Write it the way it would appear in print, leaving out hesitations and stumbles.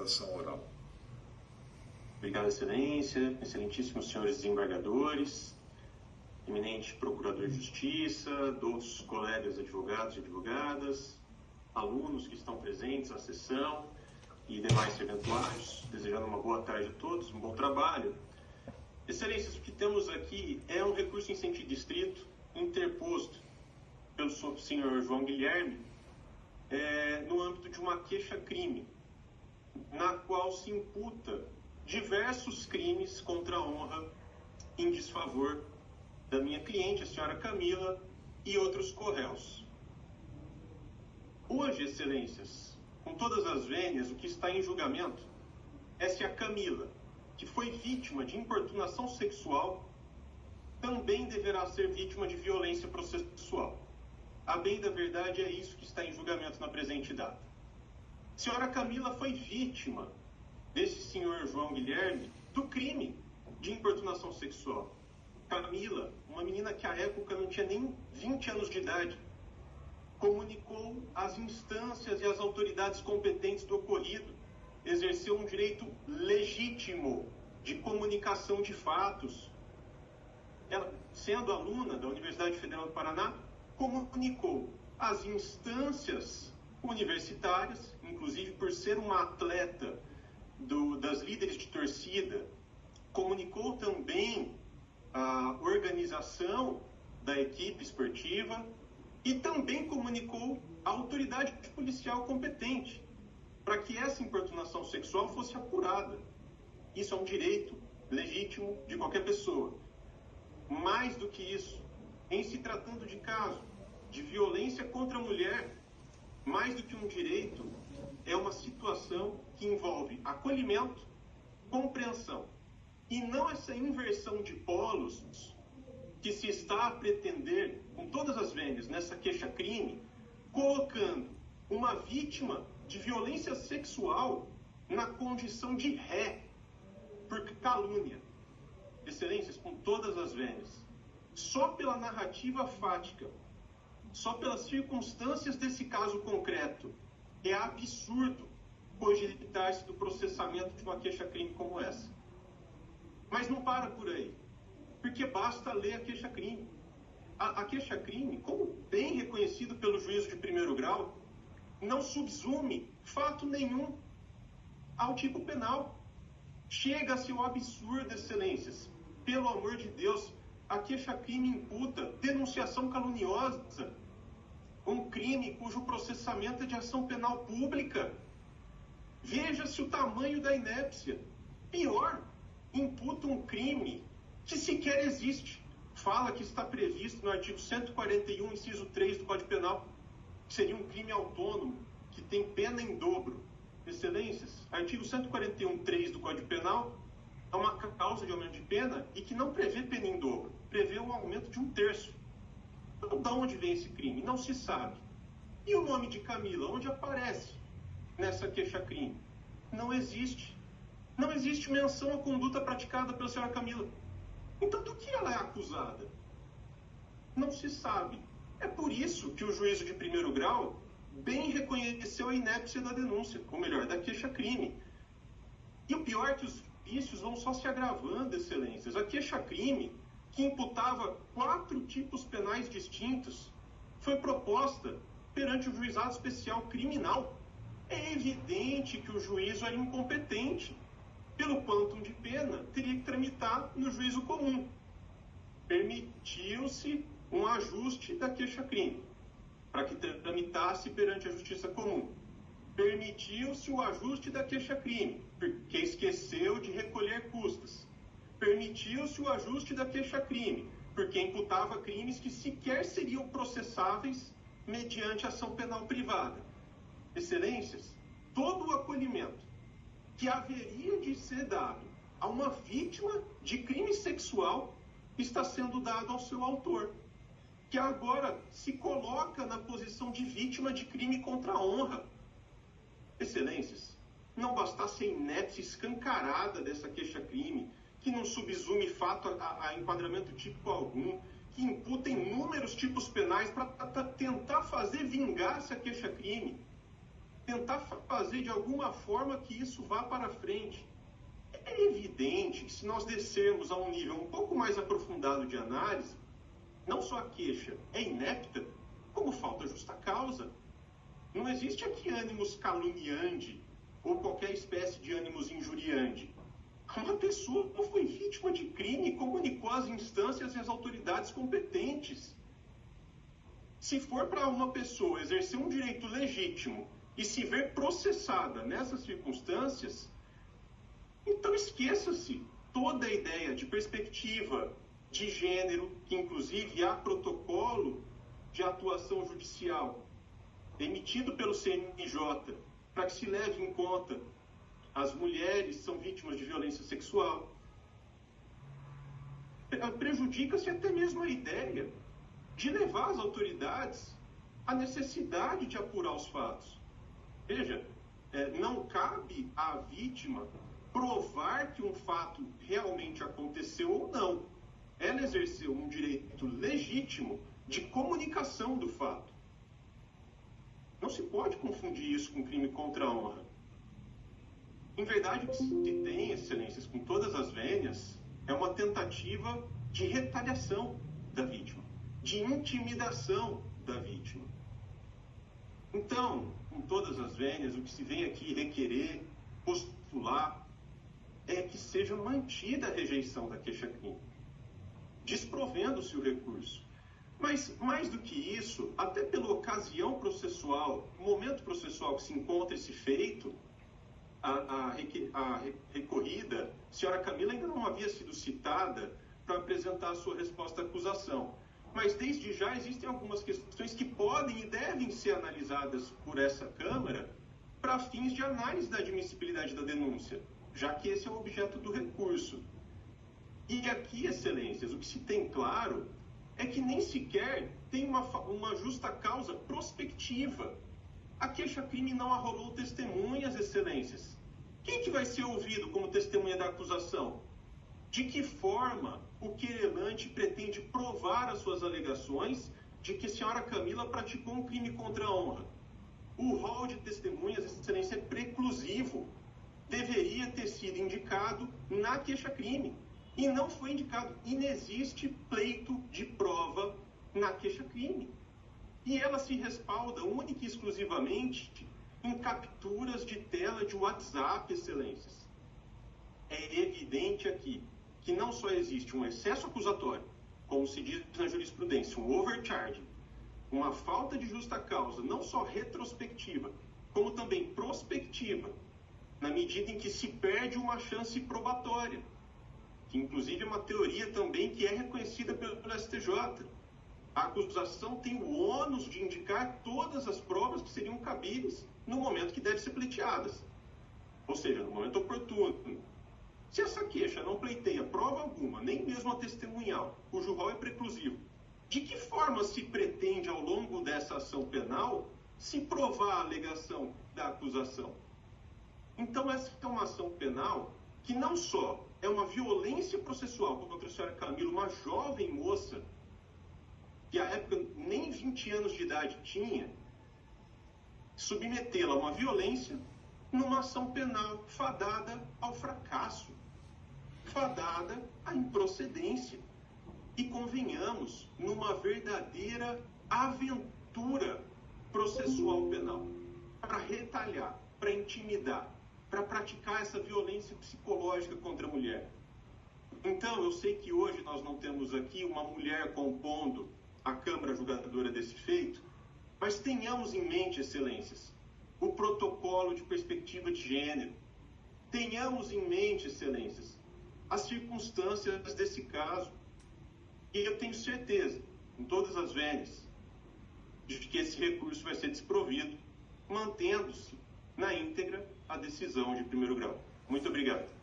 sustentação oral. Obrigado, Excelência, excelentíssimos senhores desembargadores, eminente Procurador de Justiça, outros colegas advogados e advogadas, alunos que estão presentes na sessão e demais serventuários, desejando uma boa tarde a todos, um bom trabalho. Excelências, o que temos aqui é um recurso em sentido estrito, interposto pelo senhor João Guilherme, no âmbito de uma queixa-crime, na qual se imputa diversos crimes contra a honra em desfavor da minha cliente, a senhora Camila, e outros corréus. Hoje, Excelências, com todas as vênias, o que está em julgamento é se a Camila, que foi vítima de importunação sexual, também deverá ser vítima de violência processual. A bem da verdade, é isso que está em julgamento na presente data. A senhora Camila foi vítima desse senhor João Guilherme do crime de importunação sexual. Camila, uma menina que à época não tinha nem 20 anos de idade, comunicou às instâncias e às autoridades competentes do ocorrido, exerceu um direito legítimo de comunicação de fatos. Ela, sendo aluna da Universidade Federal do Paraná, comunicou às instâncias universitárias, inclusive por ser uma atleta das líderes de torcida, comunicou também a organização da equipe esportiva e também comunicou a autoridade policial competente para que essa importunação sexual fosse apurada. Isso é um direito legítimo de qualquer pessoa. Mais do que isso, em se tratando de caso de violência contra a mulher, mais do que um direito, é uma situação que envolve acolhimento, compreensão, e não essa inversão de polos que se está a pretender, com todas as vênias, nessa queixa-crime, colocando uma vítima de violência sexual na condição de ré, por calúnia. Excelências, com todas as vênias, só pela narrativa fática, só pelas circunstâncias desse caso concreto, é absurdo cogitar-se do processamento de uma queixa-crime como essa. Mas não para por aí, porque basta ler a queixa-crime. A queixa-crime, como bem reconhecido pelo juízo de primeiro grau, não subsume fato nenhum ao tipo penal. Chega-se ao absurdo, Excelências. Pelo amor de Deus, a queixa-crime imputa denunciação caluniosa, um crime cujo processamento é de ação penal pública. Veja-se o tamanho da inépcia. Pior, imputa um crime que sequer existe. Fala que está previsto no artigo 141, inciso 3 do Código Penal, que seria um crime autônomo, que tem pena em dobro. Excelências, artigo 141, 3 do Código Penal é uma causa de aumento de pena e que não prevê pena em dobro, prevê um aumento de 1/3. Então, de onde vem esse crime? Não se sabe. E o nome de Camila, onde aparece nessa queixa-crime? Não existe. Não existe menção à conduta praticada pela senhora Camila. Então, do que ela é acusada? Não se sabe. É por isso que o juízo de primeiro grau bem reconheceu a inépcia da denúncia, ou melhor, da queixa-crime. E o pior é que os vícios vão só se agravando, Excelências. A queixa-crime, que imputava 4 tipos penais distintos, foi proposta perante o Juizado Especial Criminal. É evidente que o juízo era incompetente. Pelo quantum de pena, teria que tramitar no juízo comum. Permitiu-se um ajuste da queixa-crime, para que tramitasse perante a Justiça Comum. Permitiu-se o ajuste da queixa-crime, porque esqueceu de recolher custas. Permitiu-se o ajuste da queixa-crime, porque imputava crimes que sequer seriam processáveis mediante ação penal privada. Excelências, todo o acolhimento que haveria de ser dado a uma vítima de crime sexual está sendo dado ao seu autor, que agora se coloca na posição de vítima de crime contra a honra. Excelências, não bastasse a inépcia escancarada dessa queixa-crime, que não subsume fato a enquadramento típico algum, que imputa inúmeros tipos penais para tentar fazer vingar essa queixa-crime. tentar fazer de alguma forma que isso vá para frente. É evidente que se nós descermos a um nível um pouco mais aprofundado de análise, não só a queixa é inepta, como falta justa causa. Não existe aqui ânimos caluniandi ou qualquer espécie de ânimos injuriandi. Uma pessoa foi vítima de crime e comunicou às instâncias e às autoridades competentes. Se for para uma pessoa exercer um direito legítimo e se ver processada nessas circunstâncias, então esqueça-se toda a ideia de perspectiva de gênero, que inclusive há protocolo de atuação judicial emitido pelo CNJ para que se leve em conta as mulheres são vítimas de violência sexual. Prejudica-se até mesmo a ideia de levar as autoridades à necessidade de apurar os fatos. Veja, não cabe à vítima provar que um fato realmente aconteceu ou não. Ela exerceu um direito legítimo de comunicação do fato. Não se pode confundir isso com crime contra a honra. Em verdade, o que se tem, excelências, com todas as vênias, é uma tentativa de retaliação da vítima, de intimidação da vítima. Então, com todas as vênias, o que se vem aqui requerer, postular, é que seja mantida a rejeição da queixa-crime, desprovendo-se o recurso. Mas, mais do que isso, até pela ocasião processual, o momento processual que se encontra esse feito, a recorrida, a senhora Camila ainda não havia sido citada para apresentar a sua resposta à acusação. Mas, desde já, existem algumas questões que podem e devem ser analisadas por essa Câmara para fins de análise da admissibilidade da denúncia, já que esse é o objeto do recurso. E aqui, excelências, o que se tem claro é que nem sequer tem uma justa causa prospectiva. A queixa-crime não arrolou testemunhas, excelências. Quem que vai ser ouvido como testemunha da acusação? De que forma o querelante pretende provar as suas alegações de que a senhora Camila praticou um crime contra a honra? O rol de testemunhas, excelência, é preclusivo. Deveria ter sido indicado na queixa-crime. E não foi indicado. Inexiste pleito de prova na queixa-crime. E ela se respalda única e exclusivamente em capturas de tela de WhatsApp, excelências. É evidente aqui que não só existe um excesso acusatório, como se diz na jurisprudência, um overcharging, uma falta de justa causa, não só retrospectiva, como também prospectiva, na medida em que se perde uma chance probatória, que inclusive é uma teoria também que é reconhecida pelo STJ. A acusação tem o ônus de indicar todas as provas que seriam cabíveis no momento que devem ser pleiteadas, ou seja, no momento oportuno. Se essa queixa não pleiteia prova alguma, nem mesmo a testemunhal, cujo rol é preclusivo, de que forma se pretende, ao longo dessa ação penal, se provar a alegação da acusação? Então, essa é uma ação penal que não só é uma violência processual contra a senhora Camila, uma jovem moça, que à época nem 20 anos de idade tinha, submetê-la a uma violência numa ação penal fadada ao fracasso, fadada à improcedência. E convenhamos, numa verdadeira aventura processual penal, para retalhar, para intimidar, para praticar essa violência psicológica contra a mulher. Então, eu sei que hoje nós não temos aqui uma mulher compondo a Câmara Julgadora desse feito, mas tenhamos em mente, excelências, o protocolo de perspectiva de gênero. Tenhamos em mente, excelências, as circunstâncias desse caso. E eu tenho certeza, em todas as vênias, de que esse recurso vai ser desprovido, mantendo-se na íntegra a decisão de primeiro grau. Muito obrigado.